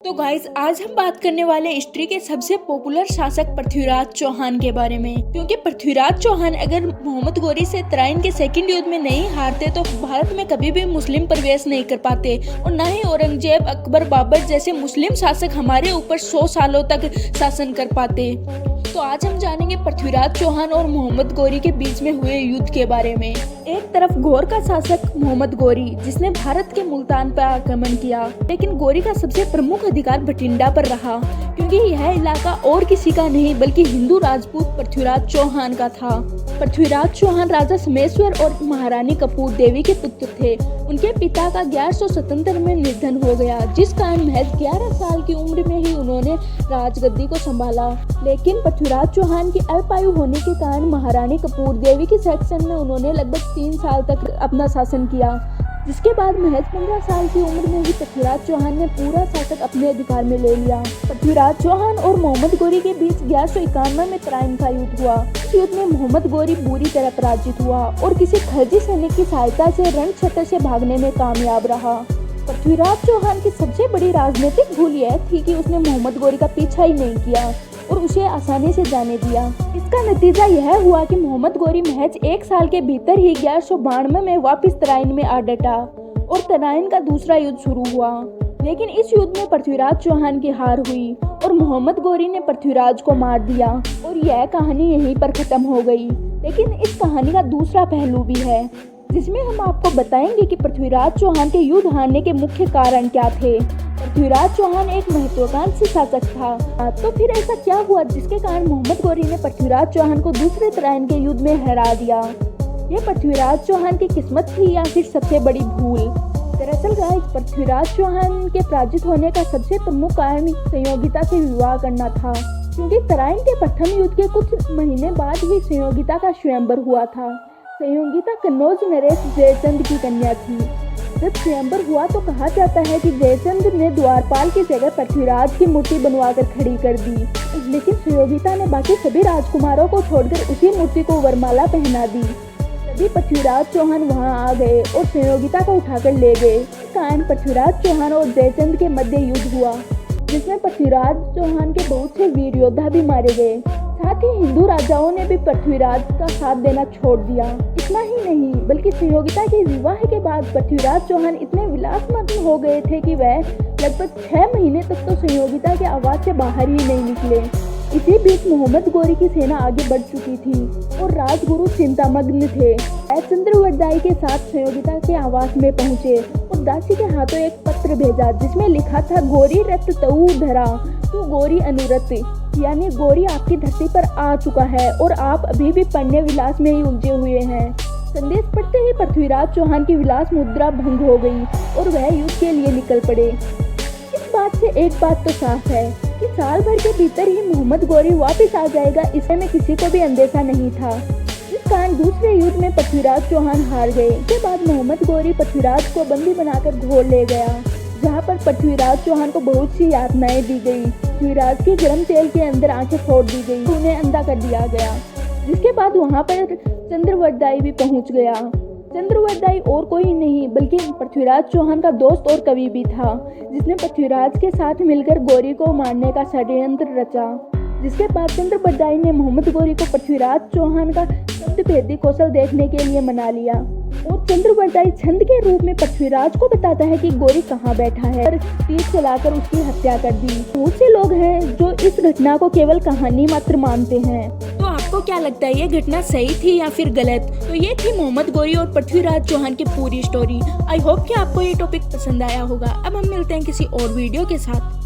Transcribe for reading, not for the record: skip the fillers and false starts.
तो गाइस आज हम बात करने वाले हिस्ट्री के सबसे पॉपुलर शासक पृथ्वीराज चौहान के बारे में। क्योंकि पृथ्वीराज चौहान अगर मोहम्मद गौरी से तराइन के सेकंड युद्ध में नहीं हारते तो भारत में कभी भी मुस्लिम प्रवेश नहीं कर पाते और न ही औरंगजेब, अकबर, बाबर जैसे मुस्लिम शासक हमारे ऊपर 100 सालों तक शासन कर पाते। तो आज हम जानेंगे पृथ्वीराज चौहान और मोहम्मद गौरी के बीच में हुए युद्ध के बारे में। एक तरफ घौर का शासक मोहम्मद गौरी जिसने भारत के मुल्तान पर आक्रमण किया, लेकिन गौरी का सबसे प्रमुख अधिकार भटिंडा पर रहा क्योंकि यह इलाका और किसी का नहीं बल्कि हिंदू राजपूत पृथ्वीराज चौहान का था। पृथ्वीराज चौहान राजा समेश्वर और महारानी कपूर देवी के पुत्र थे। उनके पिता का 1177 में निधन हो गया, जिस कारण महज 11 साल की उम्र में ही उन्होंने राजगद्दी को संभाला। लेकिन पृथ्वीराज चौहान की अल्पायु होने के कारण महारानी कपूर देवी के सेक्शन में उन्होंने लगभग 3 साल तक अपना शासन किया, जिसके बाद महज 15 साल की उम्र में ही पृथ्वीराज चौहान ने पूरा शासक अपने अधिकार में ले लिया। पृथ्वीराज चौहान और मोहम्मद गौरी के बीच 1191 में तराइन का युद्ध हुआ। इस युद्ध में मोहम्मद गौरी बुरी तरह पराजित हुआ और किसी खर्जी सैनिक की सहायता से रणक्षेत्र से भागने में कामयाब रहा। पृथ्वीराज चौहान की सबसे बड़ी राजनीतिक भूल यह थी कि उसने मोहम्मद गौरी का पीछा ही नहीं किया और उसे आसानी से जाने दिया। इसका नतीजा यह हुआ कि मोहम्मद गौरी महज 1 साल के भीतर ही 1192 में वापस तराइन में आ डटा और तराइन का दूसरा युद्ध शुरू हुआ। लेकिन इस युद्ध में पृथ्वीराज चौहान की हार हुई और मोहम्मद गौरी ने पृथ्वीराज को मार दिया और यह कहानी यहीं पर खत्म हो गई। लेकिन इस कहानी का दूसरा पहलू भी है जिसमें हम आपको बताएंगे कि पृथ्वीराज चौहान के युद्ध हारने के मुख्य कारण क्या थे। पृथ्वीराज चौहान एक महत्वाकांक्षी शासक था, तो फिर ऐसा क्या हुआ जिसके कारण मोहम्मद गौरी ने पृथ्वीराज चौहान को दूसरे तराइन के युद्ध में हरा दिया। ये पृथ्वीराज चौहान की किस्मत थी या फिर सबसे बड़ी भूल? दरअसल गाइस, पृथ्वीराज चौहान के पराजित होने का सबसे प्रमुख कारण संयोगिता से विवाह करना था, क्योंकि तराइन के प्रथम युद्ध के कुछ महीने बाद ही संयोगिता का स्वयंवर हुआ था। संयोगिता कन्नौज नरेश जयचंद की कन्या थी। जब स्वयंवर हुआ तो कहा जाता है कि जयचंद ने द्वारपाल की जगह पृथ्वीराज की मूर्ति बनवाकर खड़ी कर दी, लेकिन संयोगिता ने बाकी सभी राजकुमारों को छोड़कर उसी मूर्ति को वरमाला पहना दी। तभी पृथ्वीराज चौहान वहां आ गए और संयोगिता को उठाकर ले गए। इस कारण पृथ्वीराज चौहान और जयचंद के मध्य युद्ध हुआ, जिसमें पृथ्वीराज चौहान के बहुत से वीर योद्धा भी मारे गए। साथ ही हिंदू राजाओं ने भी पृथ्वीराज का साथ देना छोड़ दिया। इतना ही नहीं बल्कि संयोगिता के विवाह के बाद पृथ्वीराज चौहान इतने विलासमग्न हो गए थे कि वह लगभग 6 महीने तक तो संयोगिता के आवास से बाहर ही नहीं निकले। इसी बीच मोहम्मद गौरी की सेना आगे बढ़ चुकी थी और राजगुरु चिंतामग्न थे। वह चंद्रवरदाई के साथ संयोगिता के आवास में पहुंचे और दासी के हाथों एक पत्र भेजा जिसमें लिखा था, गौरी रत तऊ धरा तू गौरी अनुरत, यानी गौरी आपकी धरती पर आ चुका है और आप अभी भी पढ़ने विलास में ही उलझे हुए हैं। संदेश पढ़ते ही पृथ्वीराज चौहान की विलास मुद्रा भंग हो गई और वह युद्ध के लिए निकल पड़े। इस बात से एक बात तो साफ है कि साल भर के भीतर ही मोहम्मद गौरी वापस आ जाएगा, इसमें किसी को भी अंदेशा नहीं था। इस कारण दूसरे युद्ध में पृथ्वीराज चौहान हार गए। इसके बाद मोहम्मद गौरी पृथ्वीराज को बंदी बनाकर घोर ले गया, जहाँ पर पृथ्वीराज चौहान को बहुत सी यातनाएं दी गई। पृथ्वीराज के गर्म तेल के अंदर आंखें फोड़ दी गई, उन्हें अंधा कर दिया गया। जिसके बाद वहाँ पर चंद्रवरदाई भी पहुँच गया। चंद्रवरदाई और कोई नहीं बल्कि पृथ्वीराज चौहान का दोस्त और कवि भी था, जिसने पृथ्वीराज के साथ मिलकर गौरी को मारने का षड्यंत्र रचा। जिसके बाद चंद्रवरदाई ने मोहम्मद गौरी को पृथ्वीराज चौहान का शब्दभेदी कौशल देखने के लिए मना लिया और चंद्रवरदाई छंद के रूप में पृथ्वीराज को बताता है कि गौरी कहाँ बैठा है और तीर चलाकर उसकी हत्या कर दी। बहुत से लोग हैं जो इस घटना को केवल कहानी मात्र मानते हैं। तो आपको क्या लगता है, ये घटना सही थी या फिर गलत? तो ये थी मोहम्मद गौरी और पृथ्वीराज चौहान की पूरी स्टोरी। आई होप कि आपको ये टॉपिक पसंद आया होगा। अब हम मिलते हैं किसी और वीडियो के साथ।